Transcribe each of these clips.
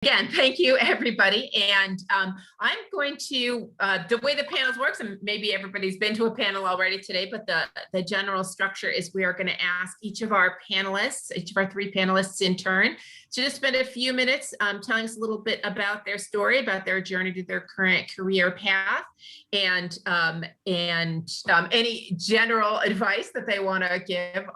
Again, thank you, everybody. And I'm going to, the way the panels works, and maybe everybody's been to a panel already today, but the general structure is we are going to ask each of our panelists, each of our three panelists in turn, to just spend a few minutes telling us a little bit about their story, about their journey to their current career path, and any general advice that they want to give.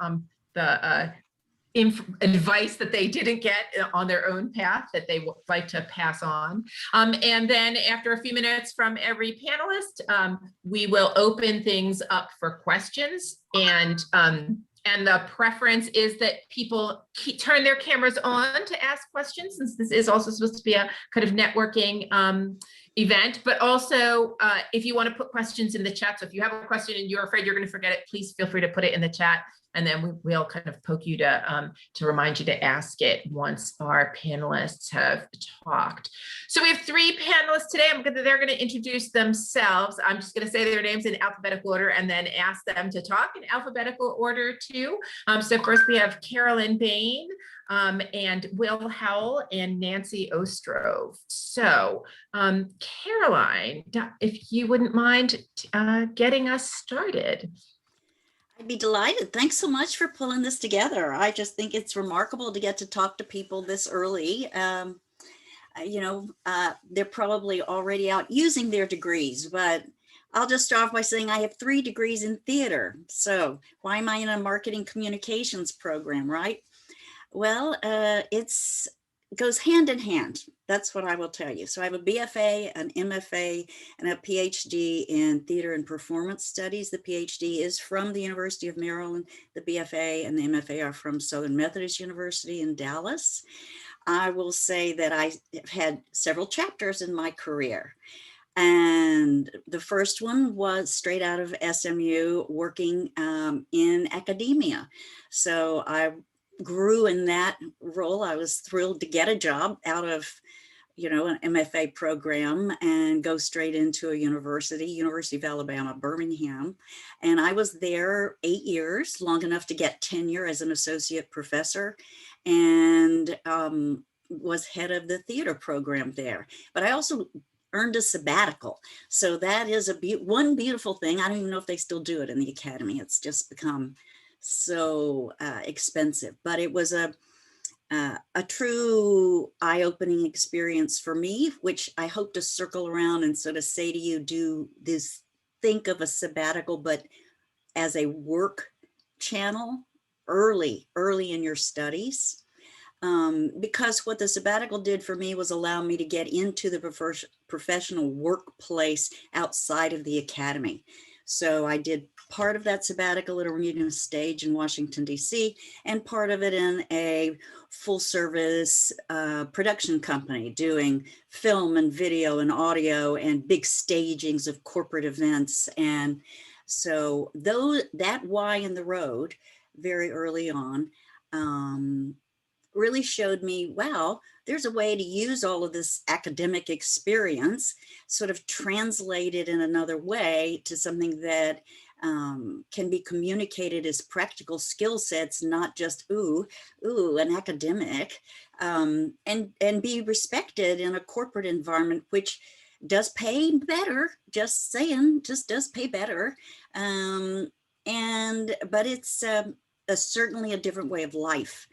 Advice that they didn't get on their own path that they would like to pass on. And then after a few minutes from every panelist, we will open things up for questions. And the preference is that people turn their cameras on to ask questions, since this is also supposed to be a kind of networking event, but also if you want to put questions in the chat. So if you have a question and you're afraid you're going to forget it, please feel free to put it in the chat. And then we'll kind of poke you to remind you to ask it once our panelists have talked. So we have three panelists today. They're going to introduce themselves. I'm just going to say their names in alphabetical order and then ask them to talk in alphabetical order too. So first we have Carolyn Bain, and Will Howell and Nancy Ostrove. So Caroline, if you wouldn't mind getting us started. I'd be delighted. Thanks so much for pulling this together. I just think it's remarkable to get to talk to people this early. They're probably already out using their degrees, but I'll just start off by saying I have 3 degrees in theater. So why am I in a marketing communications program, right? Well, it goes hand in hand. That's what I will tell you. So I have a BFA, an MFA, and a PhD in theater and performance studies. The PhD is from the University of Maryland. The BFA and the MFA are from Southern Methodist University in Dallas. I will say that I have had several chapters in my career. And the first one was straight out of SMU, working in academia. So I grew in that role. I was thrilled to get a job out of, an MFA program and go straight into a University of Alabama, Birmingham. And I was there 8 years, long enough to get tenure as an associate professor, and was head of the theater program there. But I also earned a sabbatical. So that is one beautiful thing. I don't even know if they still do it in the academy. It's just become so expensive, but it was a true eye-opening experience for me, which I hope to circle around and sort of say to you, think of a sabbatical, but as a work channel early in your studies. Because what the sabbatical did for me was allow me to get into the professional workplace outside of the academy. So I did part of that sabbatical at a Reunion Stage in Washington, D.C., and part of it in a full service production company doing film and video and audio and big stagings of corporate events. And so that why in the road very early on really showed me, wow, there's a way to use all of this academic experience, sort of translate it in another way to something that can be communicated as practical skill sets, not just, an academic, and be respected in a corporate environment, which does pay better, just does pay better. But it's certainly a different way of life.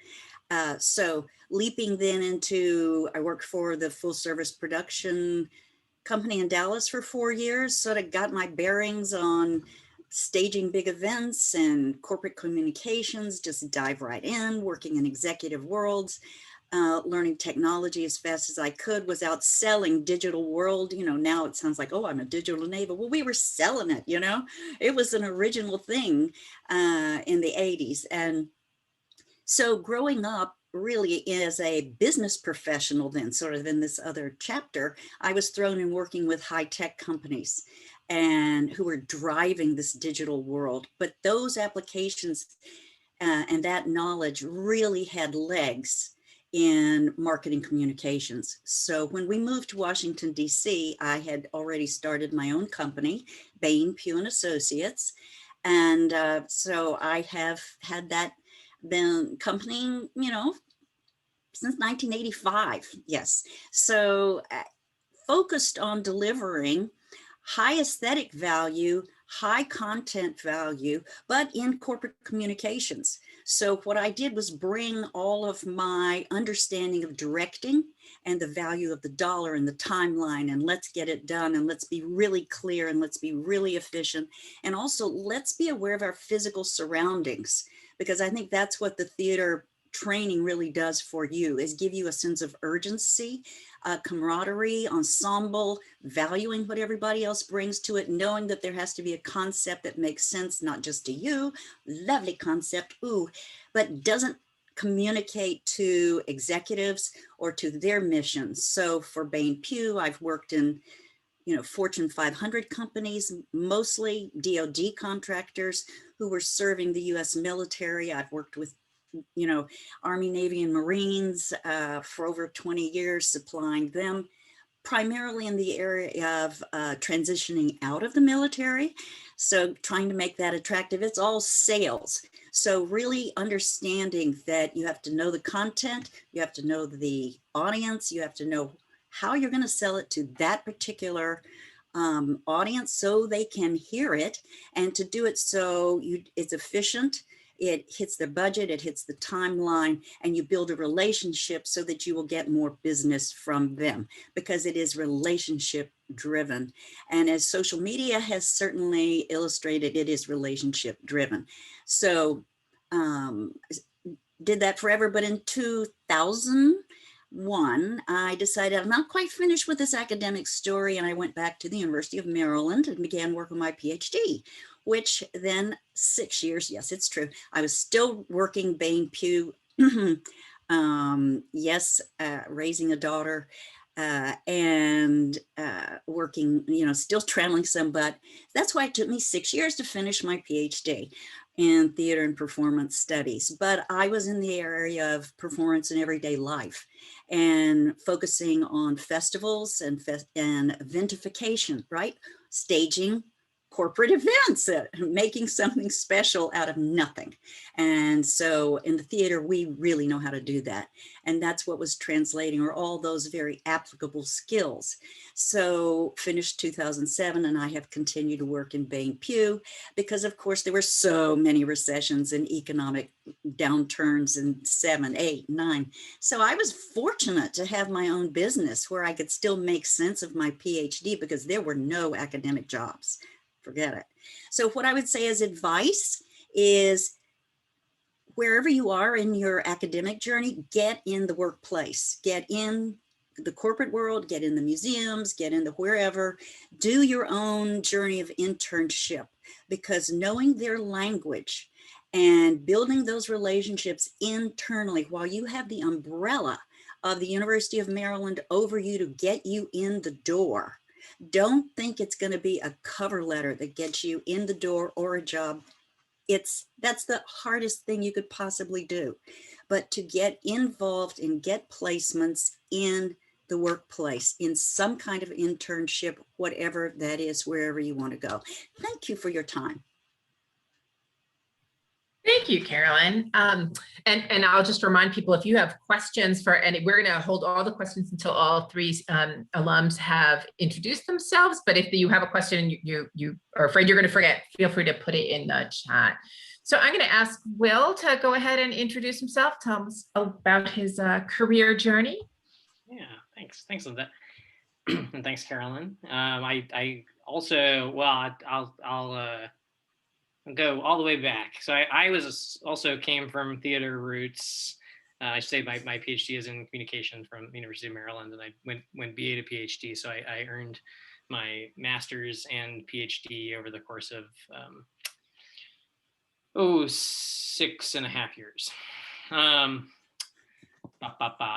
So leaping then into, I worked for the full service production company in Dallas for 4 years, sort of got my bearings on staging big events and corporate communications, just dive right in, working in executive worlds, learning technology as fast as I could, was out selling digital world. Now it sounds like, oh, I'm a digital native. Well, we were selling it, it was an original thing in the 80s. And so growing up really as a business professional, then sort of in this other chapter, I was thrown in working with high-tech companies and who were driving this digital world. But those applications and that knowledge really had legs in marketing communications. So when we moved to Washington, D.C., I had already started my own company, Bain, Pugh and Associates. And so I have had that been company, since 1985. Yes. So focused on delivering high aesthetic value, high content value, but in corporate communications. So what I did was bring all of my understanding of directing and the value of the dollar and the timeline, and let's get it done, and let's be really clear, and let's be really efficient, and also let's be aware of our physical surroundings, because I think that's what the theater training really does for you, is give you a sense of urgency, camaraderie, ensemble, valuing what everybody else brings to it, knowing that there has to be a concept that makes sense, not just to you, lovely concept, ooh, but doesn't communicate to executives or to their missions. So for Bain Pugh, I've worked in Fortune 500 companies, mostly DoD contractors who were serving the US military. I've worked with Army, Navy, and Marines for over 20 years, supplying them primarily in the area of transitioning out of the military. So trying to make that attractive. It's all sales. So really understanding that you have to know the content, you have to know the audience, you have to know how you're going to sell it to that particular audience so they can hear it, and to do it so it's efficient, it hits their budget, it hits the timeline, and you build a relationship so that you will get more business from them, because it is relationship driven. And as social media has certainly illustrated, it is relationship driven. So did that forever, but in 2001, I decided I'm not quite finished with this academic story, and I went back to the University of Maryland and began working my PhD, which then 6 years, yes, it's true, I was still working Bain Pugh, yes, raising a daughter, and working, still traveling some, but that's why it took me 6 years to finish my PhD in theater and performance studies. But I was in the area of performance and everyday life, and focusing on festivals and eventification, right? Staging corporate events, making something special out of nothing. And so in the theater, we really know how to do that. And that's what was translating, or all those very applicable skills. So finished 2007, and I have continued to work in Bain Pugh, because of course there were so many recessions and economic downturns in 7, 8, 9. So I was fortunate to have my own business where I could still make sense of my PhD, because there were no academic jobs. Forget it. So what I would say as advice is, wherever you are in your academic journey, get in the workplace, get in the corporate world, get in the museums, get in the wherever, do your own journey of internship, because knowing their language and building those relationships internally while you have the umbrella of the University of Maryland over you to get you in the door. Don't think it's going to be a cover letter that gets you in the door or a job. That's the hardest thing you could possibly do. But to get involved and get placements in the workplace, in some kind of internship, whatever that is, wherever you want to go. Thank you for your time. Thank you, Carolyn. And I'll just remind people, if you have questions for any, we're going to hold all the questions until all three alums have introduced themselves. But if you have a question and you are afraid you're going to forget, feel free to put it in the chat. So I'm going to ask Will to go ahead and introduce himself, tell us about his career journey. Yeah, thanks, Linda, and thanks, Carolyn. I also, well, I'll go all the way back. So I also came from theater roots. I say my PhD is in communication from the University of Maryland, and I went BA to PhD. So I earned my master's and PhD over the course of 6.5 years.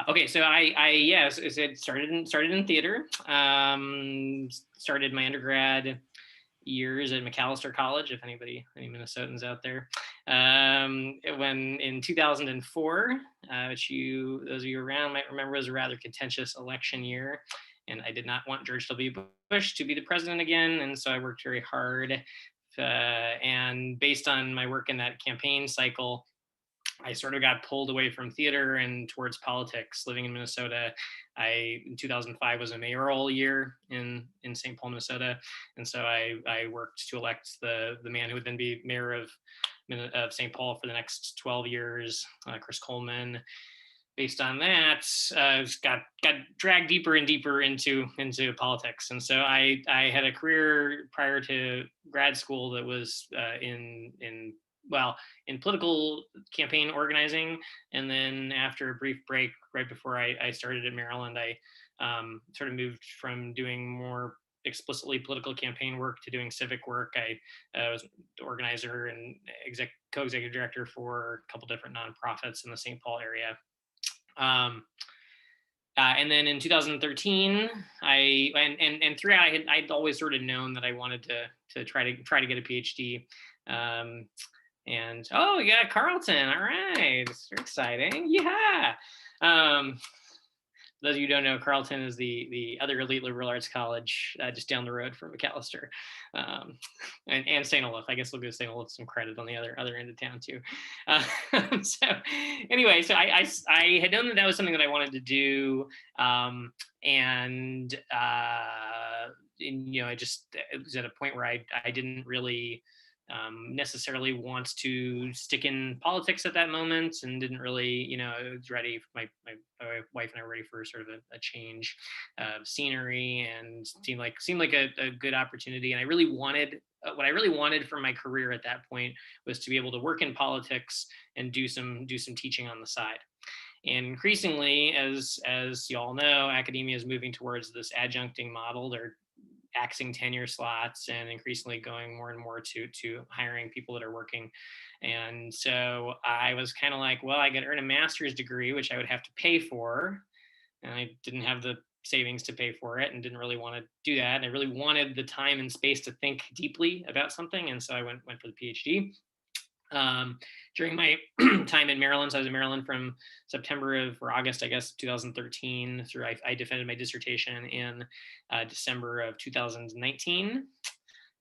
Okay, so I started in theater. Started my undergrad years at McAllister College, if any Minnesotans out there. When in 2004, which those of you around might remember, was a rather contentious election year, and I did not want George W. Bush to be the president again, and so I worked very hard. And based on my work in that campaign cycle, I sort of got pulled away from theater and towards politics. Living in Minnesota, in 2005 was a mayoral year in St. Paul, Minnesota, and so I worked to elect the man who would then be mayor of St. Paul for the next 12 years, Chris Coleman. Based on that, got dragged deeper and deeper into politics, and so I had a career prior to grad school that was in political campaign organizing, and then after a brief break, right before I started at Maryland, I sort of moved from doing more explicitly political campaign work to doing civic work. I was organizer and co-executive director for a couple different nonprofits in the St. Paul area. And then in 2013, and throughout, I'd always sort of known that I wanted to try to get a PhD. And oh, we got Carleton. All right, it's exciting. Yeah. Those of you who don't know, Carleton is the other elite liberal arts college just down the road from McAllister, and St. Olaf. I guess we'll give St. Olaf some credit on the other end of town too. So anyway, so I had known that was something that I wanted to do, and you know, it was at a point where I didn't really necessarily wants to stick in politics at that moment, and didn't really, you know, I was ready. My wife and I were ready for sort of a change of scenery, and seemed like a good opportunity. And I really wanted, what I really wanted from my career at that point was to be able to work in politics and do some teaching on the side. And increasingly, as you all know, academia is moving towards this adjuncting model. They're axing tenure slots and increasingly going more and more to hiring people that are working. And so I was kind of like, well, I could earn a master's degree, which I would have to pay for. And I didn't have the savings to pay for it and didn't really want to do that. And I really wanted the time and space to think deeply about something. And so I went for the PhD. During my time in Maryland, so I was in Maryland from August, I guess, 2013 through, I defended my dissertation in December of 2019.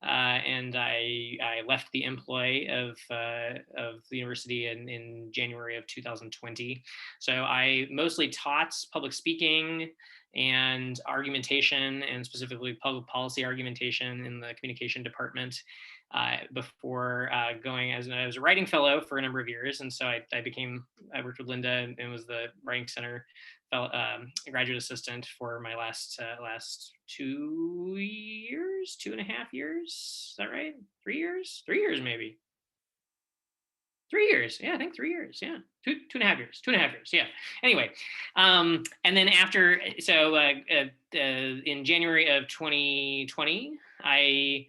And I left the employ of the university in January of 2020. So I mostly taught public speaking and argumentation, and specifically public policy argumentation in the communication department before going as I was a writing fellow for a number of years. And so I worked with Linda and was the writing center graduate assistant for my last 2 years, 2.5 years. Is that right? 3 years? 3 years, maybe. 3 years. Yeah, I think 3 years. Yeah. 2.5 years. 2.5 years. Yeah. Anyway. And then after, so in January of 2020, I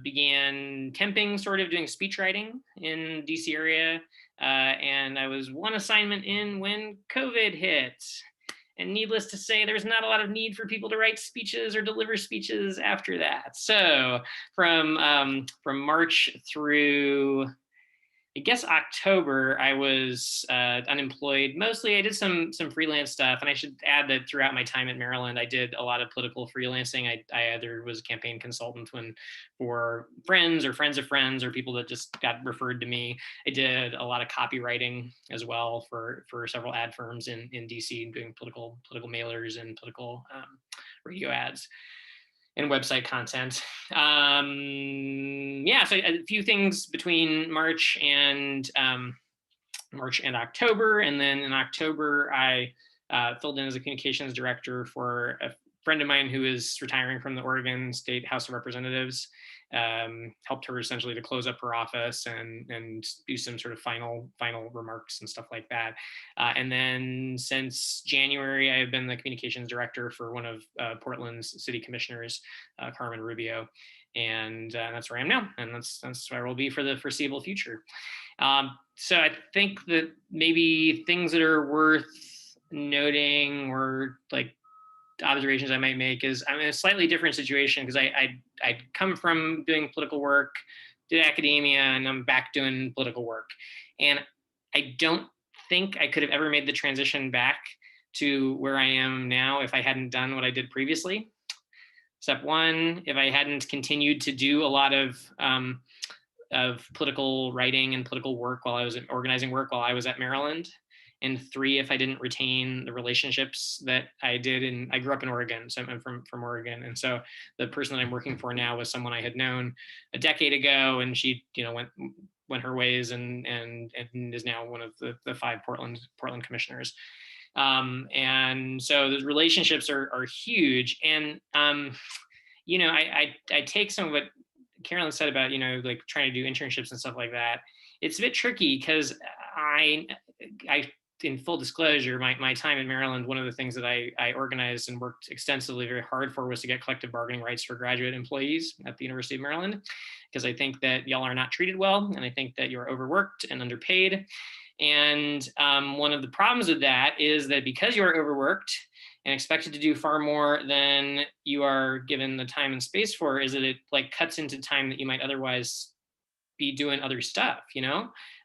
began temping, sort of doing speech writing in DC area. And I was one assignment in when COVID hit. And needless to say, there's not a lot of need for people to write speeches or deliver speeches after that. So from March through, I guess, October, I was unemployed. Mostly I did some freelance stuff. And I should add that throughout my time at Maryland, I did a lot of political freelancing. I either was a campaign consultant for friends or friends of friends or people that just got referred to me. I did a lot of copywriting as well for several ad firms in DC, doing political mailers and political radio ads and website content. Yeah, so a few things between March and October. And then in October, I filled in as a communications director for a friend of mine who is retiring from the Oregon State House of Representatives. Helped her essentially to close up her office and do some sort of final remarks and stuff like that. And then since January, I have been the communications director for one of Portland's city commissioners, Carmen Rubio. And that's where I am now. And that's where I will be for the foreseeable future. So I think that maybe things that are worth noting or like observations I might make is I'm in a slightly different situation because I'd come from doing political work, did academia, and I'm back doing political work. And I don't think I could have ever made the transition back to where I am now if I hadn't done what I did previously. Step one, if I hadn't continued to do a lot of of political writing and political work while I was organizing work while I was at Maryland, and 3 if I didn't retain the relationships that I did. And I grew up in Oregon, so I'm from Oregon, and so the person that I'm working for now was someone I had known a decade ago, and she went her ways and is now one of the 5 Portland commissioners. And so those relationships are huge. And I take some of what Carolyn said about like trying to do internships and stuff like that. It's a bit tricky because I in full disclosure, my time in Maryland, one of the things that I organized and worked extensively very hard for was to get collective bargaining rights for graduate employees at the University of Maryland, because I think that y'all are not treated well, and I think that you're overworked and underpaid. And one of the problems with that is that because you are overworked and expected to do far more than you are given the time and space for, is that it like cuts into time that you might otherwise be doing other stuff,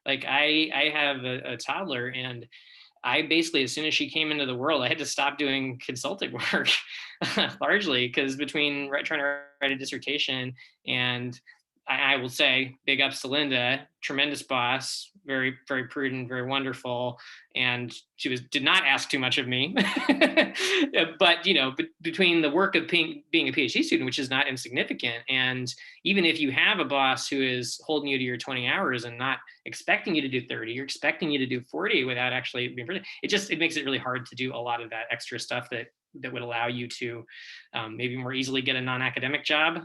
Like I have a toddler, and I basically, as soon as she came into the world, I had to stop doing consulting work largely because between trying to write a dissertation and I will say big ups to Linda, tremendous boss, very, very prudent, very wonderful. And she did not ask too much of me, but between the work of being a PhD student, which is not insignificant. And even if you have a boss who is holding you to your 20 hours and not expecting you to do 30, you're expecting you to do 40 without actually being, it makes it really hard to do a lot of that extra stuff that would allow you to maybe more easily get a non-academic job.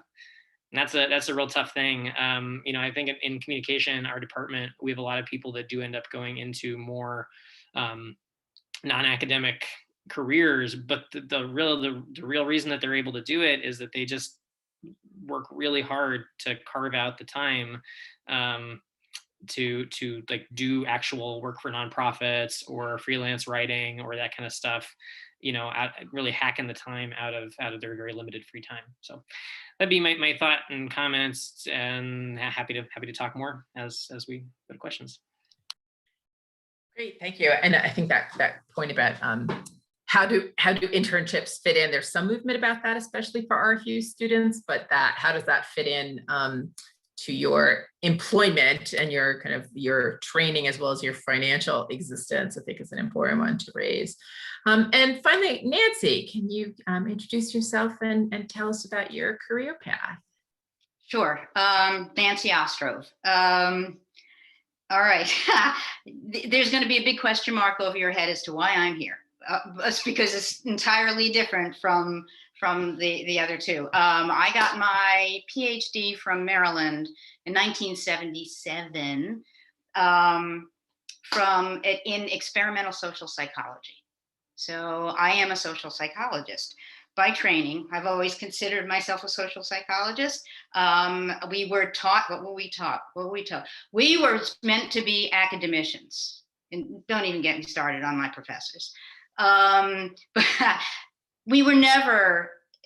And that's a real tough thing. I think in communication, our department, we have a lot of people that do end up going into more non-academic careers, but the real reason that they're able to do it is that they just work really hard to carve out the time to like do actual work for nonprofits or freelance writing or that kind of stuff, really hacking the time out of their very limited free time. So that'd be my thought and comments, and happy to talk more as we go to questions. Great, thank you. And I think that point about how do internships fit in? There's some movement about that, especially for our Hugh students, but how does that fit in to your employment and your training as well as your financial existence? I think is an important one to raise. And finally, Nancy, can you introduce yourself and tell us about your career path? Sure. Nancy Ostrove. All right. There's going to be a big question mark over your head as to why I'm here. It's because it's entirely different from the other two. I got my PhD from Maryland in 1977 in experimental social psychology. So I am a social psychologist by training. I've always considered myself a social psychologist. We were taught, what were we taught? We were meant to be academicians. And don't even get me started on my professors. But we were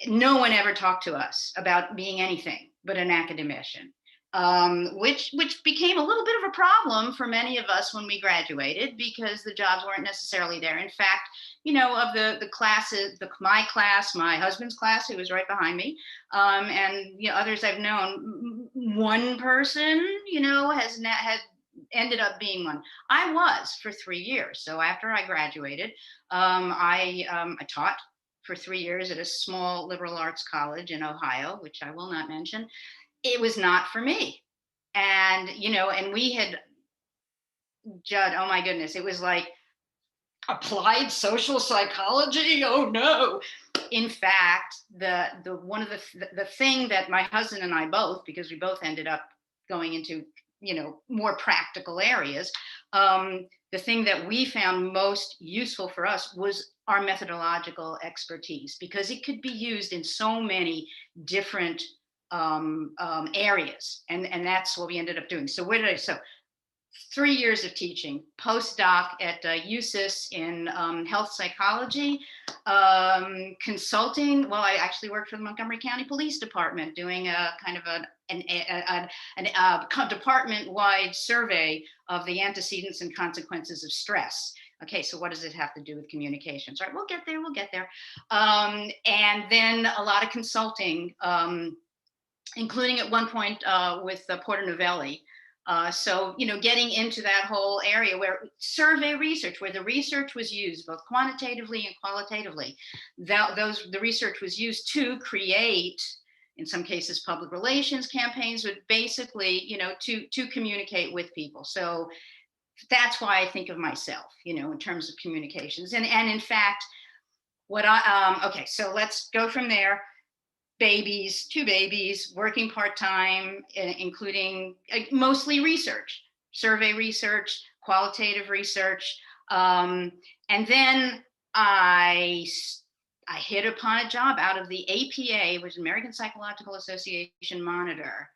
no one ever talked to us about being anything but an academician. Which became a little bit of a problem for many of us when we graduated because the jobs weren't necessarily there. In fact, of the classes, my class, my husband's class, who was right behind me, and others I've known, one person, had ended up being one. I was for 3 years. So after I graduated, I taught for 3 years at a small liberal arts college in Ohio, which I will not mention. It was not for me. And, and we had, Judd, oh my goodness, it was like applied social psychology. Oh no. In fact, the thing that my husband and I both, because we both ended up going into, more practical areas, the thing that we found most useful for us was our methodological expertise, because it could be used in so many different areas, and that's what we ended up doing. So 3 years of teaching, postdoc at USIS in health psychology, consulting. Well, I actually worked for the Montgomery County Police Department doing a kind of a department-wide survey of the antecedents and consequences of stress. Okay, so what does it have to do with communications? All right, we'll get there. And then a lot of consulting including at one point with Porter Novelli. So, getting into that whole area where survey research, where the research was used both quantitatively and qualitatively, the research was used to create, in some cases, public relations campaigns, but basically, to communicate with people. So that's why I think of myself, in terms of communications. And in fact, okay, so let's go from there. Two babies, working part-time, including mostly research, survey research, qualitative research. And then I hit upon a job out of the APA, which is American Psychological Association monitor.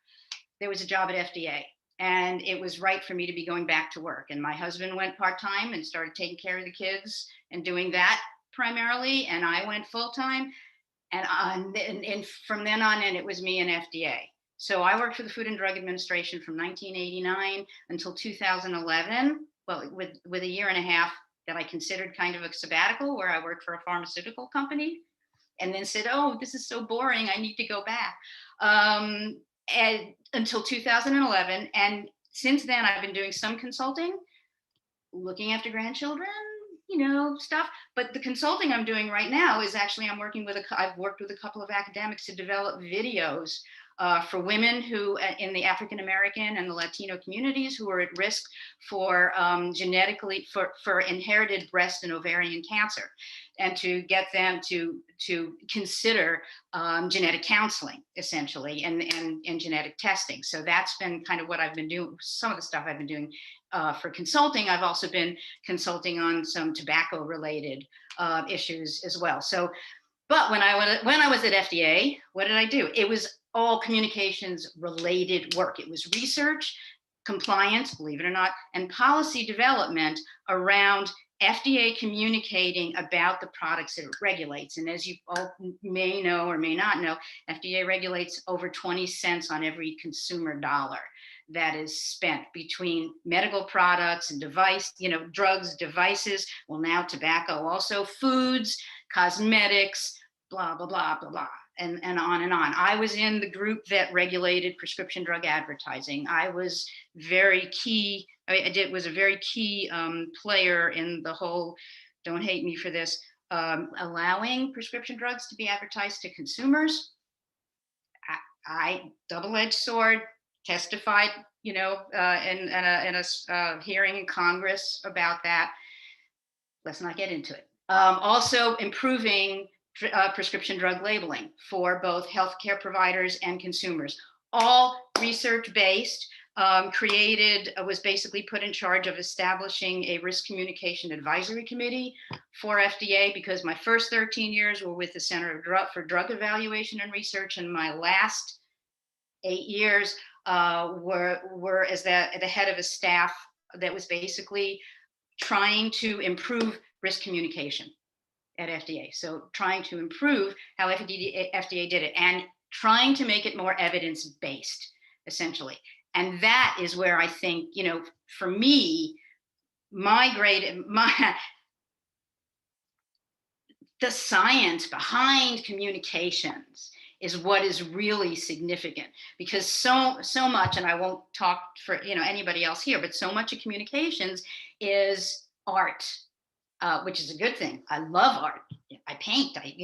There was a job at FDA, and it was right for me to be going back to work. And my husband went part-time and started taking care of the kids and doing that primarily, and I went full-time. And from then on in, it was me and FDA. So I worked for the Food and Drug Administration from 1989 until 2011, well, with a year and a half that I considered kind of a sabbatical, where I worked for a pharmaceutical company, and then said, oh, this is so boring, I need to go back, and until 2011. And since then, I've been doing some consulting, looking after grandchildren, stuff. But the consulting I'm doing right now is actually, I've worked with a couple of academics to develop videos for women who in the African American and the Latino communities who are at risk for for inherited breast and ovarian cancer, and to get them to consider genetic counseling, essentially, and genetic testing. So that's been kind of what I've been doing. Some of the stuff I've been doing for consulting. I've also been consulting on some tobacco-related issues as well. So, but when I was at FDA, what did I do? It was all communications-related work. It was research, compliance, believe it or not, and policy development around FDA communicating about the products that it regulates. And as you all may know or may not know, FDA regulates over 20 cents on every consumer dollar that is spent between medical products and drugs, devices, well, now tobacco, also foods, cosmetics, blah, blah, blah, blah, blah, and on and on. I was in the group that regulated prescription drug advertising. I was very key. Was a very key player in the whole, don't hate me for this, allowing prescription drugs to be advertised to consumers. I double-edged sword, testified, in a hearing in Congress about that. Let's not get into it. Also improving prescription drug labeling for both healthcare providers and consumers. All research-based, was basically put in charge of establishing a risk communication advisory committee for FDA, because my first 13 years were with the Center for Drug Evaluation and Research, and my last 8 years were as the head of a staff that was basically trying to improve risk communication at FDA. So trying to improve how FDA did it and trying to make it more evidence-based, essentially. And that is where I think, for me, the science behind communications is what is really significant, because so much, and I won't talk for anybody else here, but so much of communications is art, which is a good thing. I love art. I paint. I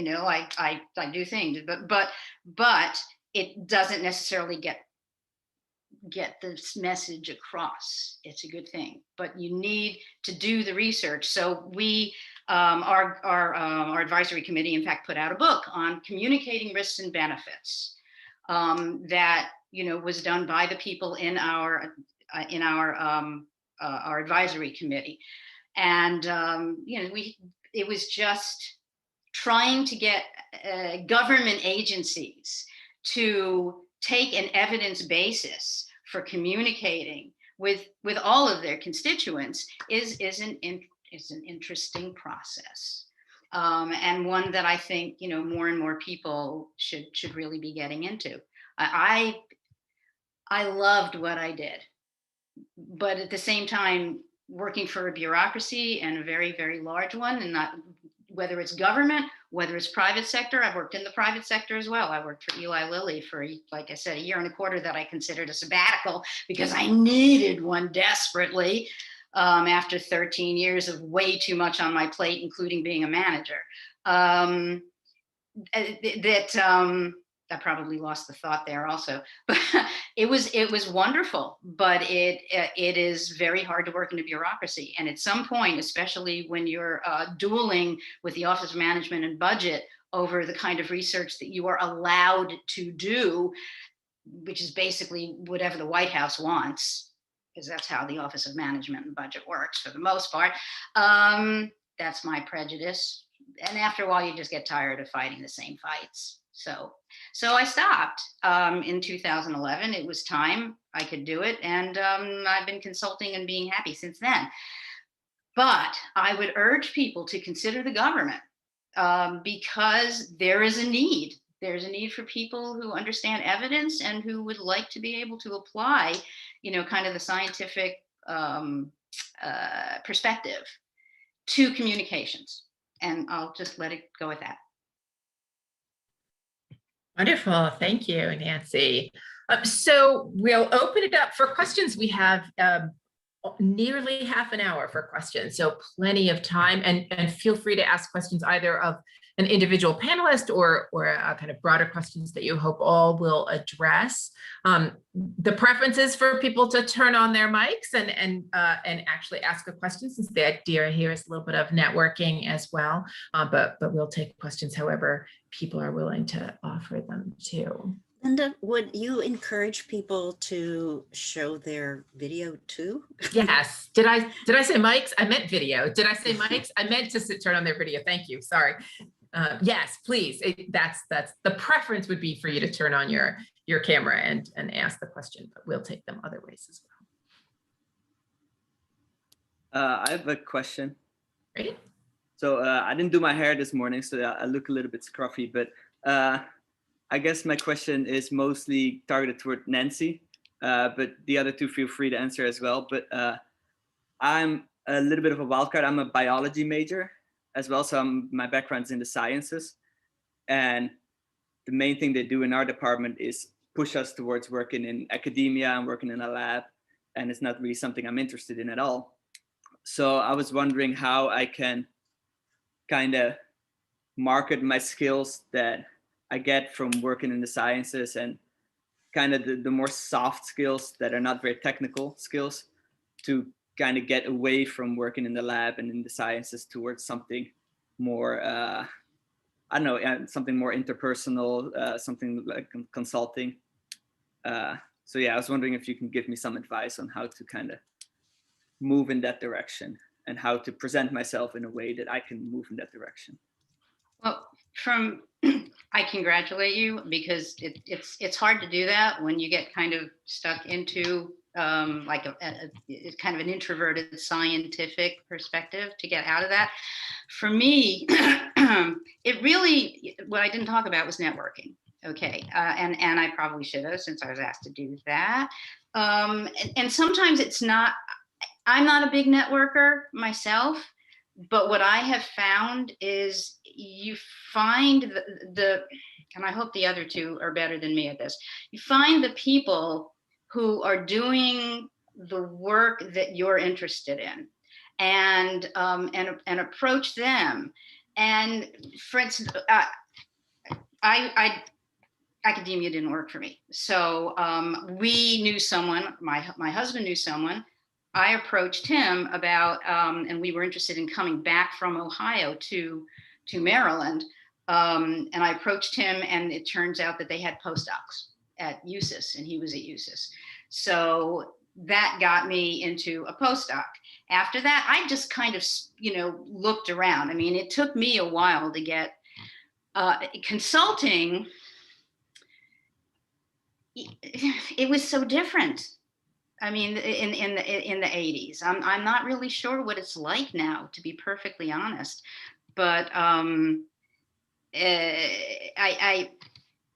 do things, but it doesn't necessarily get this message across. It's a good thing, but you need to do the research. So we, our advisory committee, in fact, put out a book on communicating risks and benefits that was done by the people in our advisory committee, and it was just trying to get government agencies to take an evidence basis for communicating with all of their constituents is an interesting process, and one that I think more and more people should really be getting into. I loved what I did, but at the same time, working for a bureaucracy, and a very, very large one, and not whether it's government, whether it's private sector. I've worked in the private sector as well. I worked for Eli Lilly for, like I said, 1.25 years that I considered a sabbatical because I needed one desperately after 13 years of way too much on my plate, including being a manager. I probably lost the thought there also, but it was wonderful, but it is very hard to work in a bureaucracy. And at some point, especially when you're dueling with the Office of Management and Budget over the kind of research that you are allowed to do, which is basically whatever the White House wants, because that's how the Office of Management and Budget works for the most part. That's my prejudice. And after a while, you just get tired of fighting the same fights. So I stopped in 2011. It was time. I could do it. And I've been consulting and being happy since then. But I would urge people to consider the government because there is a need. There's a need for people who understand evidence and who would like to be able to apply, kind of the scientific perspective to communications. And I'll just let it go at that. Wonderful. Thank you, Nancy. So we'll open it up for questions. We have nearly half an hour for questions, so plenty of time. And feel free to ask questions either of an individual panelist or kind of broader questions that you hope all will address. The preference is for people to turn on their mics and actually ask a question, since the idea here is a little bit of networking as well. But we'll take questions however people are willing to offer them too. Linda, would you encourage people to show their video too? Yes. Did I say mics? I meant video. Did I say mics? I meant to turn on their video. Thank you. Sorry. Yes, please. That's the preference would be for you to turn on your camera and ask the question, but we'll take them other ways as well. I have a question. Great. So I didn't do my hair this morning, so I look a little bit scruffy, but I guess my question is mostly targeted toward Nancy, but the other two feel free to answer as well. But I'm a little bit of a wild card. I'm a biology major as well, so my background's in the sciences. And the main thing they do in our department is push us towards working in academia and working in a lab. And it's not really something I'm interested in at all. So I was wondering how I can kind of market my skills that I get from working in the sciences and kind of the more soft skills that are not very technical skills to kind of get away from working in the lab and in the sciences towards something more, I don't know, something more interpersonal, something like consulting. So yeah, I was wondering if you can give me some advice on how to kind of move in that direction and how to present myself in a way that I can move in that direction. Well, I congratulate you, because it's hard to do that when you get kind of stuck into like it's kind of an introverted scientific perspective to get out of that. For me, it really, what I didn't talk about was networking. Okay, and I probably should have, since I was asked to do that. And sometimes it's not, I'm not a big networker myself, but what I have found is you find and I hope the other two are better than me at this, you find the people who are doing the work that you're interested in and approach them. And for instance, academia didn't work for me. So we knew someone, my husband knew someone. I approached him about, and we were interested in coming back from Ohio to Maryland. And I approached him, and it turns out that they had postdocs at USIS, and he was at USIS. So that got me into a postdoc. After that, I just kind of, looked around. I mean, it took me a while to get consulting. It was so different. I mean, in the 80s, I'm not really sure what it's like now, to be perfectly honest. But I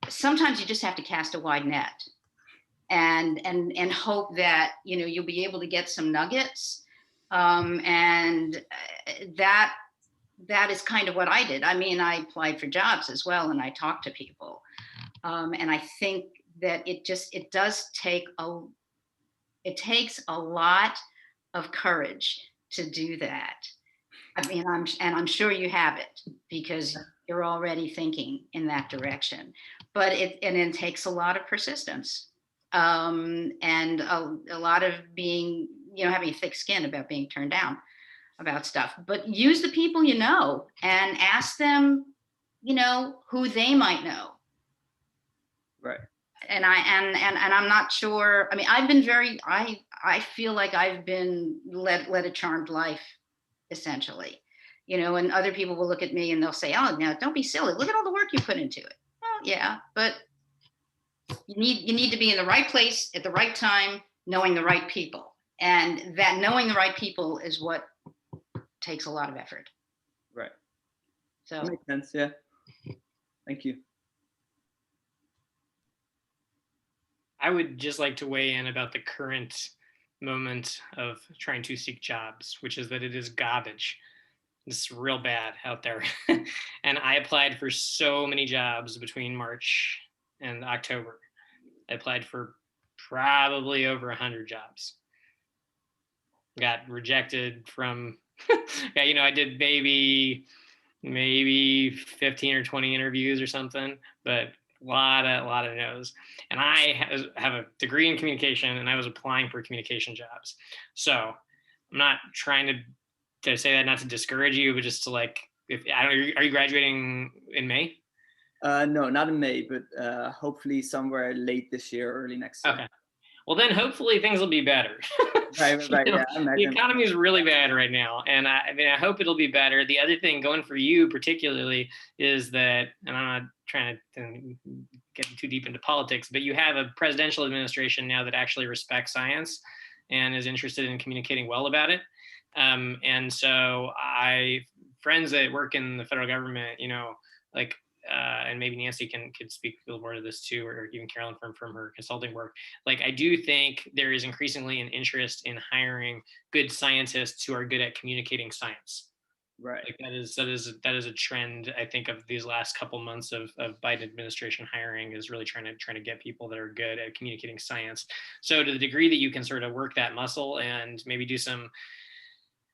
sometimes you just have to cast a wide net, and hope that you'll be able to get some nuggets, and that that is kind of what I did. I mean, I applied for jobs as well, and I talked to people. And I think that it takes a lot of courage to do that. I mean, I'm sure you have it because you're already thinking in that direction, but it takes a lot of persistence, and a lot of being, having thick skin about being turned down about stuff. But use the people you know and ask them, who they might know. Right. And I'm not sure. I mean, I've been I feel like I've been led a charmed life, essentially, and other people will look at me and they'll say, oh, now don't be silly. Look at all the work you put into it. Well, yeah, but you need to be in the right place at the right time, knowing the right people. And that knowing the right people is what takes a lot of effort. Right. So That makes sense. Yeah. Thank you. I would just like to weigh in about the current moment of trying to seek jobs, which is that it is garbage. It's real bad out there. And I applied for so many jobs between March and October. I applied for probably over 100 jobs. Got rejected from, yeah, I did maybe 15 or 20 interviews or something, but a lot of no's. And I have a degree in communication, and I was applying for communication jobs. So I'm not trying to say that not to discourage you, but just to are you graduating in May? No, not in May, but hopefully somewhere late this year, early next year. Okay. Well, then hopefully things will be better. Right. Yeah, the economy is really bad right now, and I hope it'll be better. The other thing going for you particularly is that, and I'm not trying to get too deep into politics, but you have a presidential administration now that actually respects science and is interested in communicating well about it. And so friends that work in the federal government, and maybe Nancy could speak a little more to this too, or even Carolyn from her consulting work. I do think there is increasingly an interest in hiring good scientists who are good at communicating science. Right. That is a trend, I think, of these last couple months of Biden administration hiring, is really trying to get people that are good at communicating science. So to the degree that you can sort of work that muscle and maybe do some,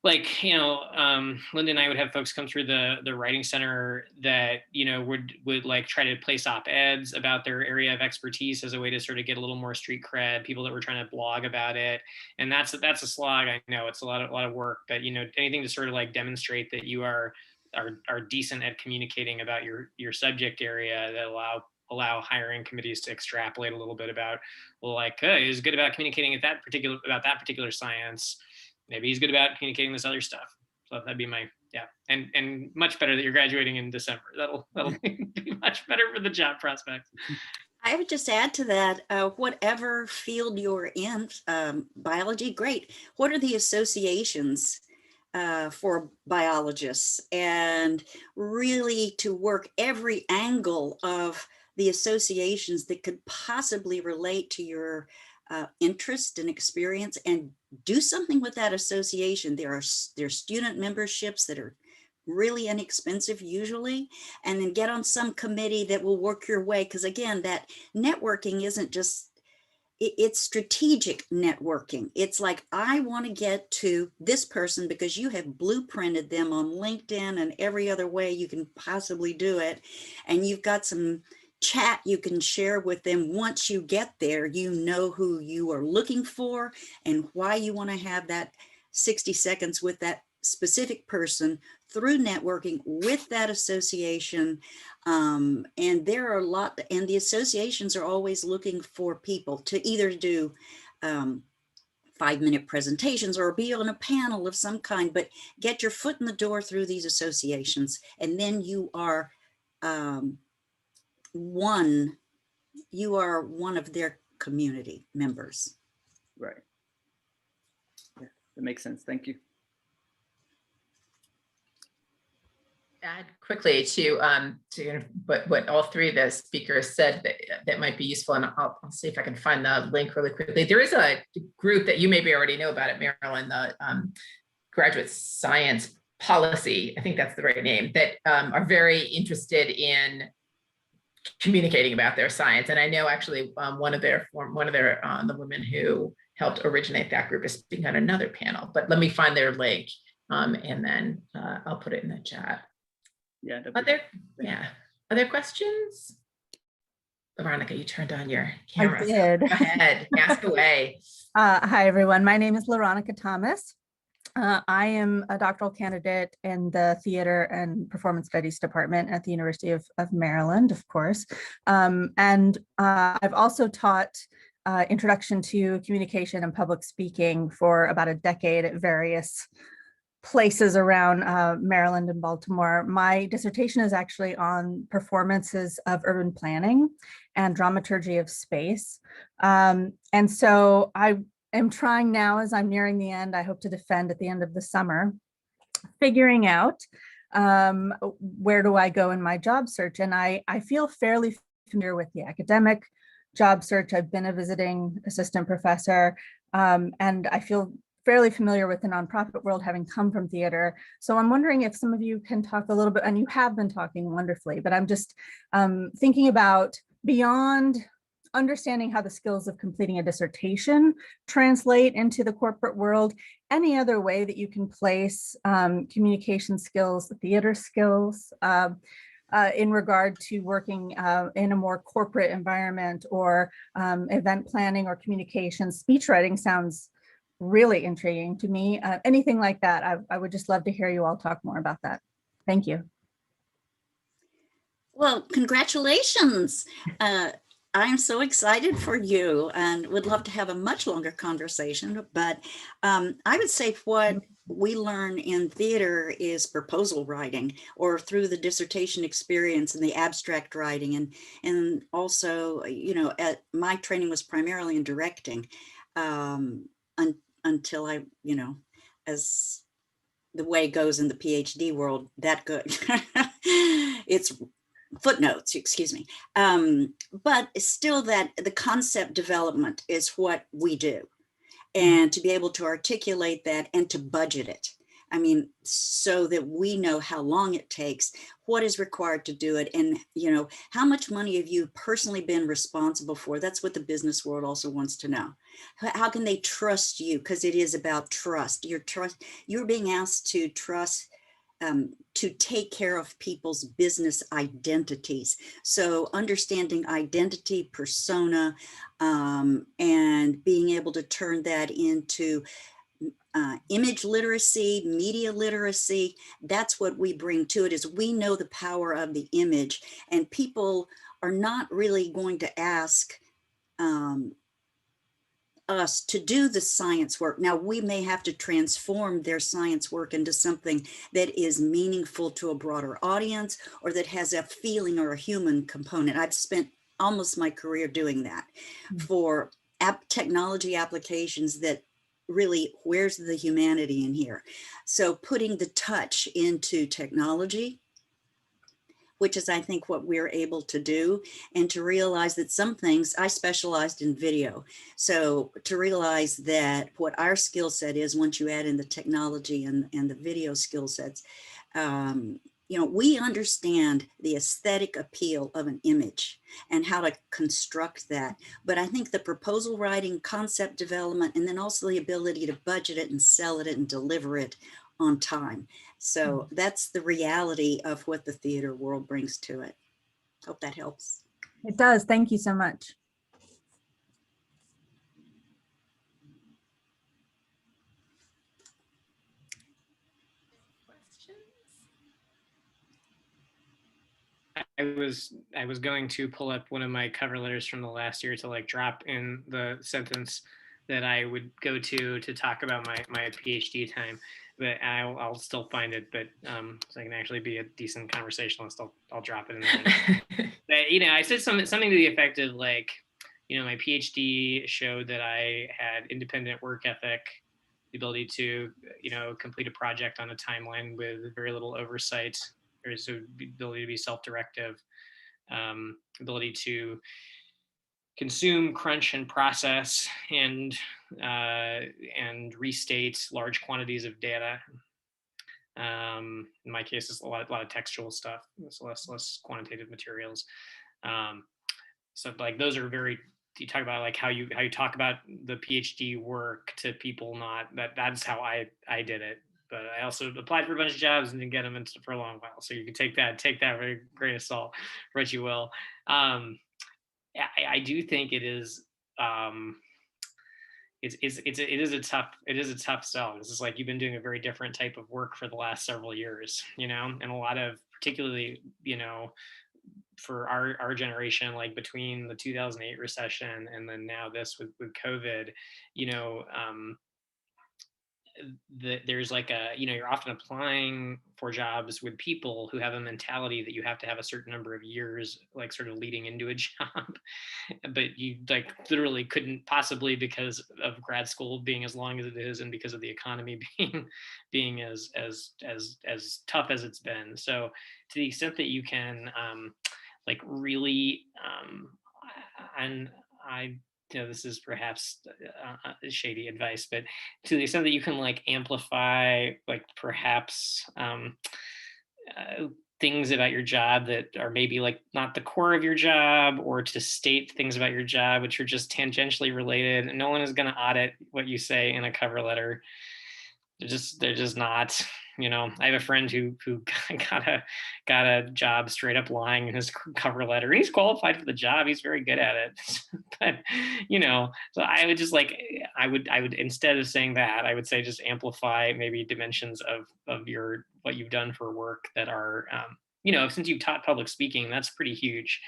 Linda and I would have folks come through the writing center that, would try to place op-eds about their area of expertise as a way to sort of get a little more street cred, people that were trying to blog about it. And that's a slog. I know it's a lot of work, but, anything to sort of demonstrate that you are decent at communicating about your subject area, that allow hiring committees to extrapolate a little bit about, hey, he's good about communicating about that particular science. Maybe he's good about communicating this other stuff. So that'd be and much better that you're graduating in December. That'll be much better for the job prospects. I would just add to that, whatever field you're in, biology, great. What are the associations for biologists? And really to work every angle of the associations that could possibly relate to your interest and experience, and do something with that association. There are student memberships that are really inexpensive usually, and then get on some committee that will work your way. Because again, that networking isn't just, it's strategic networking. It's like, I want to get to this person because you have blueprinted them on LinkedIn and every other way you can possibly do it. And you've got some chat you can share with them. Once you get there, you know who you are looking for and why you want to have that 60 seconds with that specific person through networking with that association. And there are a lot, and the associations are always looking for people to either do 5-minute presentations or be on a panel of some kind, but get your foot in the door through these associations. And then you are one of their community members. Right. Yeah, that makes sense. Thank you. Add quickly to what all three of the speakers said that might be useful, and I'll see if I can find the link really quickly. There is a group that you maybe already know about it, Marilyn, the Graduate Science policy, I think that's the right name, that are very interested in communicating about their science. And I know actually the women who helped originate that group is speaking on another panel, but let me find their link and then I'll put it in the chat. Yeah. Other questions? Veronica, you turned on your I camera. did. Go ahead, ask away. Hi, everyone. My name is Veronica Thomas. I am a doctoral candidate in the Theater and Performance Studies Department at the University of Maryland, of course. And I've also taught Introduction to Communication and Public Speaking for about a decade at various places around Maryland and Baltimore. My dissertation is actually on performances of urban planning and dramaturgy of space. And so I am trying now, as I'm nearing the end, I hope to defend at the end of the summer, figuring out where do I go in my job search. And I feel fairly familiar with the academic job search. I've been a visiting assistant professor, and I feel fairly familiar with the nonprofit world, having come from theater. So I'm wondering if some of you can talk a little bit, and you have been talking wonderfully, but I'm just thinking about beyond understanding how the skills of completing a dissertation translate into the corporate world, any other way that you can place communication skills, theater skills, in regard to working in a more corporate environment, or event planning or communication. Speech writing sounds really intriguing to me. Anything like that, I would just love to hear you all talk more about that. Thank you. Well, congratulations. I'm so excited for you and would love to have a much longer conversation, but I would say what we learn in theater is proposal writing, or through the dissertation experience and the abstract writing. And also, you know, my training was primarily in directing until I, you know, as the way goes in the PhD world, that good. It's footnotes, excuse me. But still, that the concept development is what we do. And to be able to articulate that and to budget it. I mean, so that we know how long it takes, what is required to do it, and, you know, how much money have you personally been responsible for? That's what the business world also wants to know. How can they trust you? Because it is about trust. You're being asked to trust, to take care of people's business identities. So understanding identity, persona, and being able to turn that into image literacy, media literacy. That's what we bring to it, is we know the power of the image, and people are not really going to ask us to do the science work. Now, we may have to transform their science work into something that is meaningful to a broader audience, or that has a feeling or a human component. I've spent almost my career doing that for technology applications that really, where's the humanity in here? So putting the touch into technology, which is, I think, what we're able to do, and to realize that some things, I specialized in video. So to realize that what our skill set is, once you add in the technology and the video skill sets, you know, we understand the aesthetic appeal of an image and how to construct that. But I think the proposal writing, concept development, and then also the ability to budget it and sell it and deliver it on time. So that's the reality of what the theater world brings to it. Hope that helps. It does. Thank you so much. I was going to pull up one of my cover letters from the last year to like drop in the sentence that I would go to talk about my PhD time, but I'll still find it. But so I can actually be a decent conversationalist, I'll drop it in there. But, you know, I said something to the effect of like, you know, my PhD showed that I had independent work ethic, the ability to, you know, complete a project on a timeline with very little oversight. There's the ability to be self-directive, ability to consume, crunch, and process, and restate large quantities of data. In my case, it's a lot of textual stuff. It's less quantitative materials. So like those are very, you talk about like how you talk about the PhD work to people, that's how I did it. But I also applied for a bunch of jobs and didn't get them for a long while. So you can take that with a grain of salt, for what you will. I do think it is, it is a tough sell. This is like, you've been doing a very different type of work for the last several years, and a lot of, particularly, for our generation, like between the 2008 recession and then now this with COVID, there's like you're often applying for jobs with people who have a mentality that you have to have a certain number of years, like sort of leading into a job, but you like literally couldn't possibly, because of grad school being as long as it is and because of the economy being as tough as it's been. So to the extent that you can like really and I this is perhaps shady advice, but to the extent that you can like amplify like perhaps things about your job that are maybe like not the core of your job, or to state things about your job which are just tangentially related, and no one is going to audit what you say in a cover letter. They're just not. I have a friend who got a job straight up lying in his cover letter. He's qualified for the job. He's very good at it. But so I would just like, I would instead of saying that, I would say just amplify maybe dimensions of what you've done for work that are since you've taught public speaking, that's pretty huge.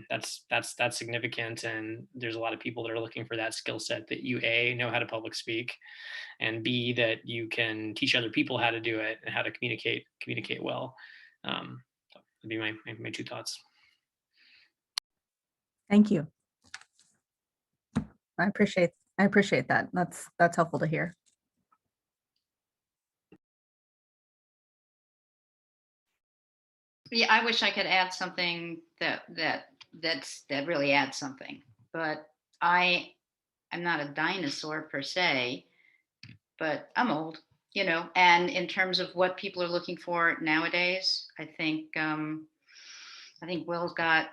That's significant, and there's a lot of people that are looking for that skill set, that you A, know how to public speak, and B, that you can teach other people how to do it and how to communicate well. So that'd be my two thoughts. Thank you. I appreciate that. That's helpful to hear. Yeah, I wish I could add something that really adds something, but I'm not a dinosaur per se, but I'm old, and in terms of what people are looking for nowadays, I think Will's got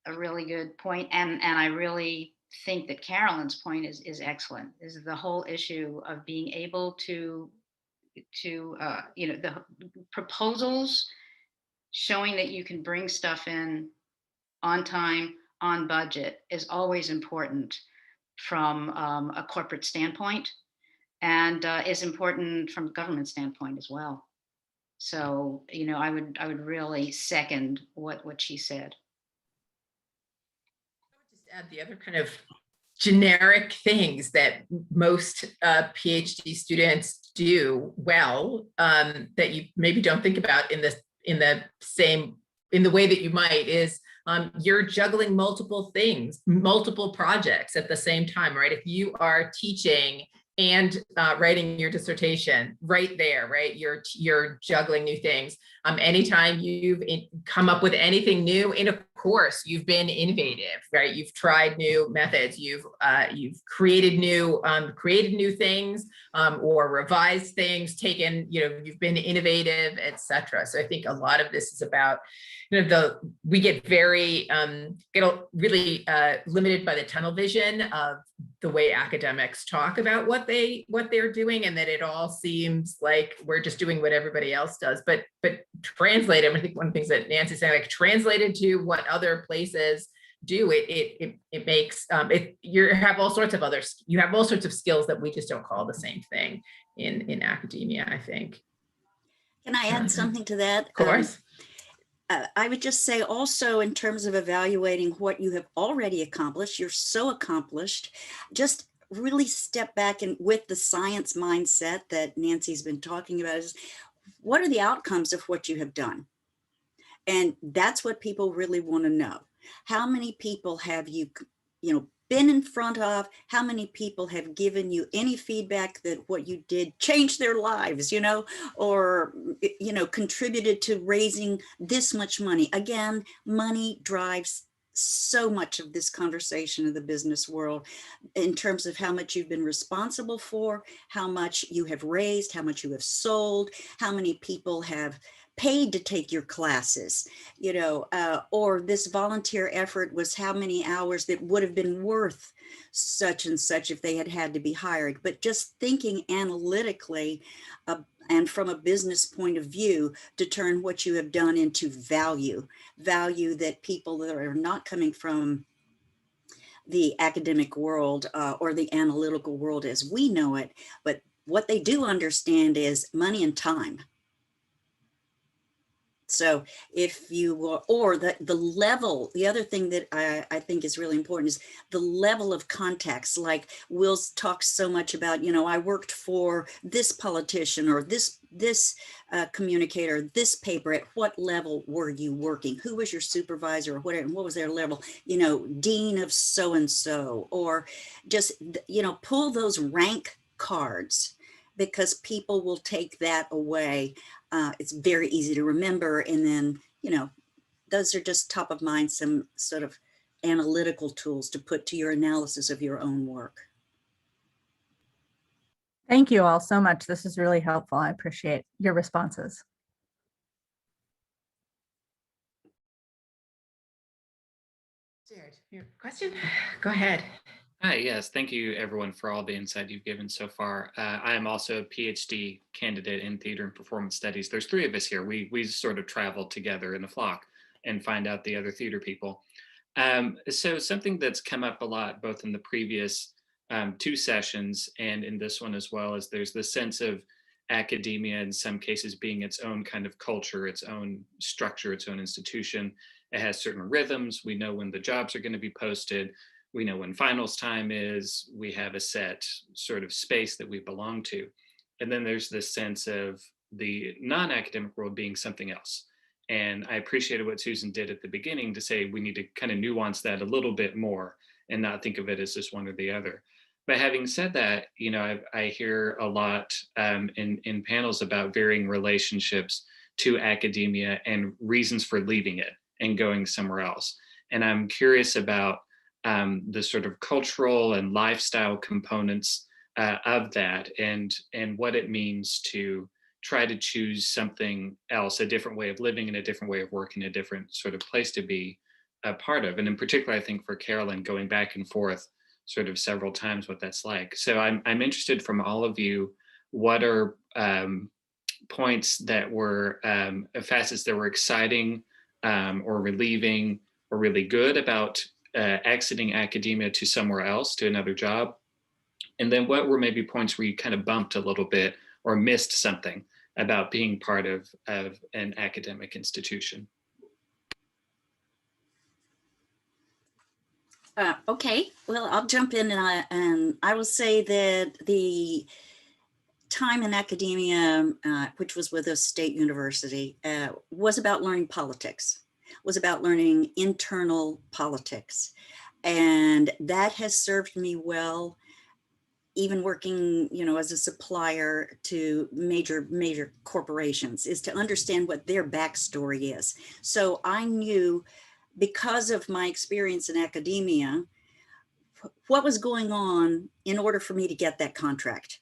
a really good point, and I really think that Carolyn's point is excellent. Is the whole issue of being able to the proposals showing that you can bring stuff in on time, on budget, is always important from a corporate standpoint, and is important from a government standpoint as well. So, I would really second what she said. I would just add the other kind of generic things that most PhD students do well, that you maybe don't think about in the way that you might, is you're juggling multiple things, multiple projects at the same time, right? If you are teaching and writing your dissertation right there, right? You're juggling new things. Anytime you've come up with anything new in a course, you've been innovative, right? You've tried new methods, you've created new things, or revised things, you've been innovative, etc. So I think a lot of this is about, we get very really limited by the tunnel vision of the way academics talk about what they're doing, and that it all seems like we're just doing what everybody else does. But translated, I think one of the things that Nancy's saying, like translated to what other places do, it makes you have all sorts of skills that we just don't call the same thing in academia, I think. Can I add something to that? Of course. I would just say also, in terms of evaluating what you have already accomplished, you're so accomplished, just really step back, and with the science mindset that Nancy's been talking about, is what are the outcomes of what you have done? And that's what people really want to know. How many people have you been in front of? How many people have given you any feedback that what you did changed their lives, or, contributed to raising this much money? Again, money drives so much of this conversation of the business world in terms of how much you've been responsible for, how much you have raised, how much you have sold, how many people have paid to take your classes, you know, or this volunteer effort was how many hours that would have been worth such and such if they had had to be hired. But just thinking analytically and from a business point of view to turn what you have done into value that people that are not coming from the academic world or the analytical world as we know it, but what they do understand is money and time. So if you were, or the level, the other thing that I think is really important is the level of context. Like Will's talks so much about, you know, I worked for this politician or this communicator, this paper. At what level were you working? Who was your supervisor or whatever? What was their level? You know, dean of so-and-so, or just, you know, pull those rank cards, because people will take that away. It's very easy to remember. And then, you know, those are just top of mind, some sort of analytical tools to put to your analysis of your own work. Thank you all so much. This is really helpful. I appreciate your responses. Jared, your question? Go ahead. Hi, yes, thank you everyone for all the insight you've given so far. I am also a PhD candidate in theater and performance studies. There's three of us here. We sort of travel together in a flock and find out the other theater people. So something that's come up a lot, both in the previous two sessions and in this one as well, is there's the sense of academia in some cases being its own kind of culture, its own structure, its own institution. It has certain rhythms. We know when the jobs are going to be posted. We know when finals time is. We have a set sort of space that we belong to. And then there's this sense of the non-academic world being something else. And I appreciated what Susan did at the beginning to say we need to kind of nuance that a little bit more and not think of it as just one or the other. But having said that, you know, I hear a lot in panels about varying relationships to academia and reasons for leaving it and going somewhere else. And I'm curious about the sort of cultural and lifestyle components of that, and what it means to try to choose something else, a different way of living and a different way of working, a different sort of place to be a part of. And in particular, I think for Carolyn, going back and forth sort of several times what that's like. So I'm interested from all of you, what are points that were facets that were exciting or relieving or really good about exiting academia to somewhere else, to another job? And then what were maybe points where you kind of bumped a little bit or missed something about being part of an academic institution? Okay, well, I'll jump in and I will say that the time in academia, which was with a state university, was about learning politics, was about learning internal politics. And that has served me well, even working, you know, as a supplier to major corporations, is to understand what their backstory is. So I knew, because of my experience in academia, what was going on in order for me to get that contract.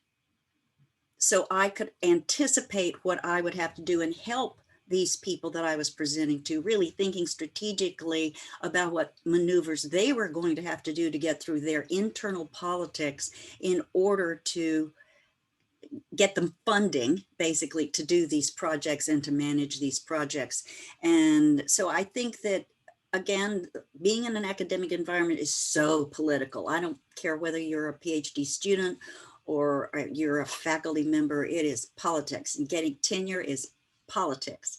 So I could anticipate what I would have to do and help these people that I was presenting to, really thinking strategically about what maneuvers they were going to have to do to get through their internal politics in order to get them funding, basically, to do these projects and to manage these projects. And so I think that, again, being in an academic environment is so political. I don't care whether you're a PhD student or you're a faculty member, it is politics, and getting tenure is politics.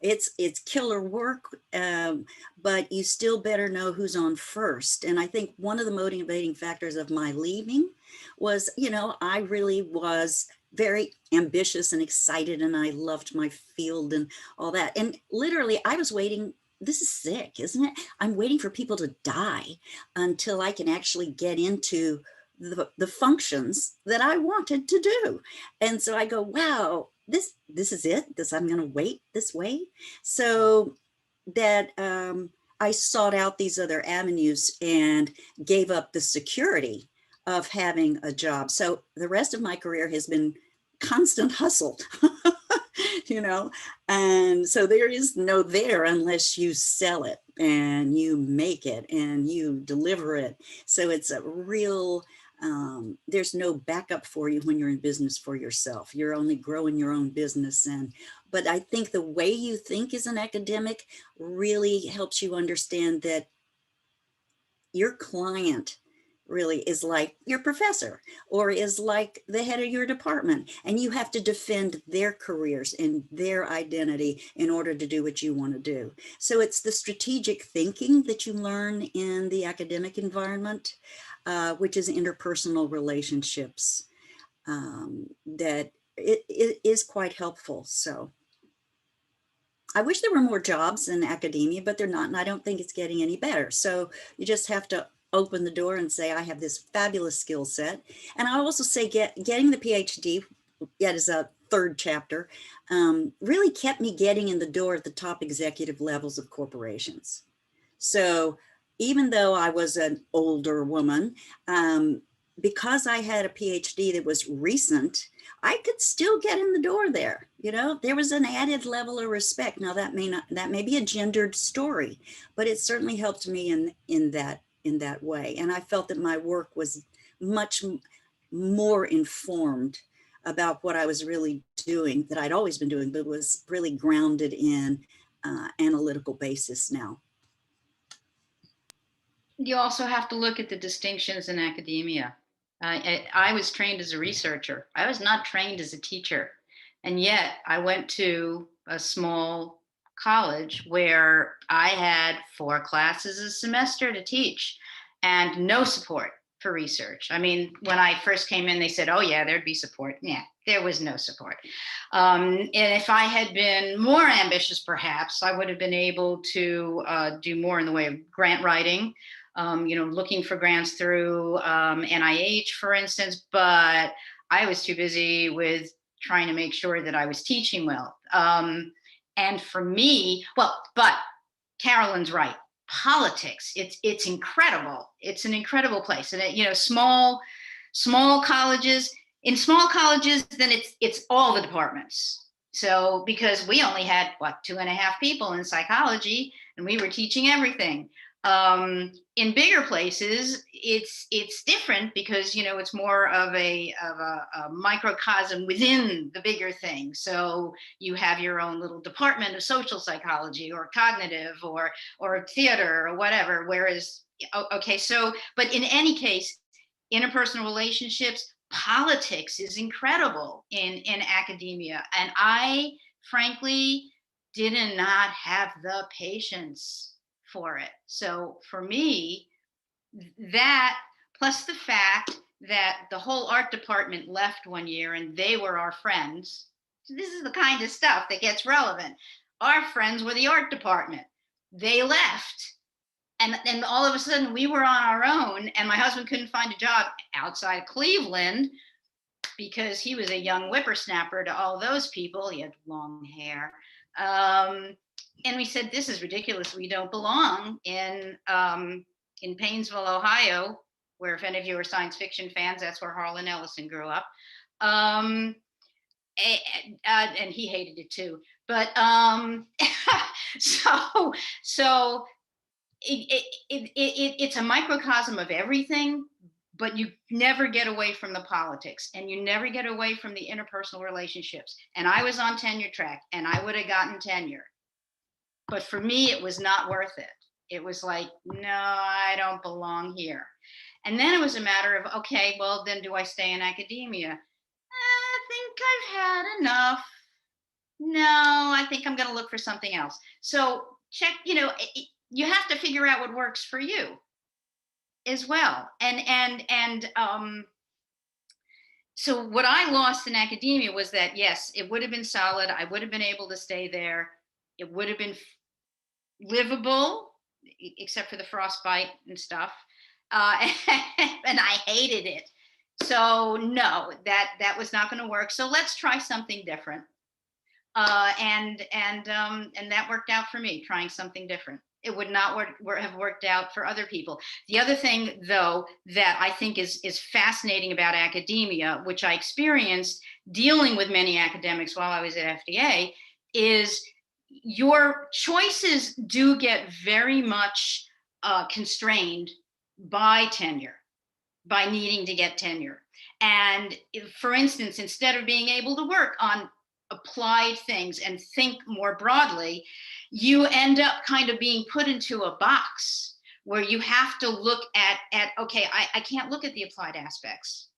It's killer work, but you still better know who's on first. And I think one of the motivating factors of my leaving was, you know, I really was very ambitious and excited, and I loved my field and all that. And literally I was waiting. This is sick, isn't it? I'm waiting for people to die until I can actually get into the functions that I wanted to do. And so I go, wow, this is it. I'm going to wait this way. So that I sought out these other avenues and gave up the security of having a job. So the rest of my career has been constant hustle, you know, and so there is no there unless you sell it and you make it and you deliver it. So it's a real, there's no backup for you when you're in business for yourself. You're only growing your own business. But I think the way you think as an academic really helps you understand that your client really is like your professor or is like the head of your department, and you have to defend their careers and their identity in order to do what you want to do. So it's the strategic thinking that you learn in the academic environment, which is interpersonal relationships, that it is quite helpful. So I wish there were more jobs in academia, but they're not, and I don't think it's getting any better. So you just have to open the door and say, I have this fabulous skill set. And I also say getting the PhD, yet as a third chapter, really kept me getting in the door at the top executive levels of corporations. So even though I was an older woman, because I had a PhD that was recent, I could still get in the door there. You know, there was an added level of respect. Now that may be a gendered story, but it certainly helped me in that way. And I felt that my work was much more informed about what I was really doing, that I'd always been doing, but was really grounded in analytical basis now. You also have to look at the distinctions in academia. I was trained as a researcher. I was not trained as a teacher. And yet I went to a small college where I had 4 classes a semester to teach and no support for research. I mean, when I first came in, they said, oh yeah, there'd be support. Yeah, there was no support. And if I had been more ambitious, perhaps I would have been able to do more in the way of grant writing, you know, looking for grants through NIH, for instance, but I was too busy with trying to make sure that I was teaching well. And for me, well, but Carolyn's right. Politics, it's incredible. It's an incredible place. And you know, small colleges, in small colleges, then it's all the departments. So because we only had 2.5 people in psychology, and we were teaching everything. In bigger places, it's different because, you know, it's more of a microcosm within the bigger thing. So you have your own little department of social psychology or cognitive or theater or whatever. Whereas, okay, so, but in any case, interpersonal relationships, politics is incredible in academia. And I, frankly, did not have the patience for it. So for me, that plus the fact that the whole art department left one year and they were our friends. So this is the kind of stuff that gets relevant. Our friends were the art department. They left. And then all of a sudden we were on our own, and my husband couldn't find a job outside Cleveland because he was a young whippersnapper to all those people. He had long hair. And we said, this is ridiculous. We don't belong in Painesville, Ohio, where if any of you are science fiction fans, that's where Harlan Ellison grew up. And he hated it too. But so it's a microcosm of everything, but you never get away from the politics, and you never get away from the interpersonal relationships. And I was on tenure track, and I would have gotten tenure. But for me, it was not worth it. It was like, no, I don't belong here. And then it was a matter of, okay, well, then do I stay in academia? I think I've had enough. No, I think I'm going to look for something else. So check, you know, you have to figure out what works for you as well. And so what I lost in academia was that, yes, it would have been solid. I would have been able to stay there. It would have been livable, except for the frostbite and stuff. And I hated it. So no, that was not going to work. So let's try something different. And that worked out for me, trying something different. it would not have worked out for other people. The other thing, though, that I think is fascinating about academia, which I experienced dealing with many academics while I was at FDA, is your choices do get very much constrained by tenure, by needing to get tenure. And for instance, instead of being able to work on applied things and think more broadly, you end up kind of being put into a box where you have to look at okay, I can't look at the applied aspects.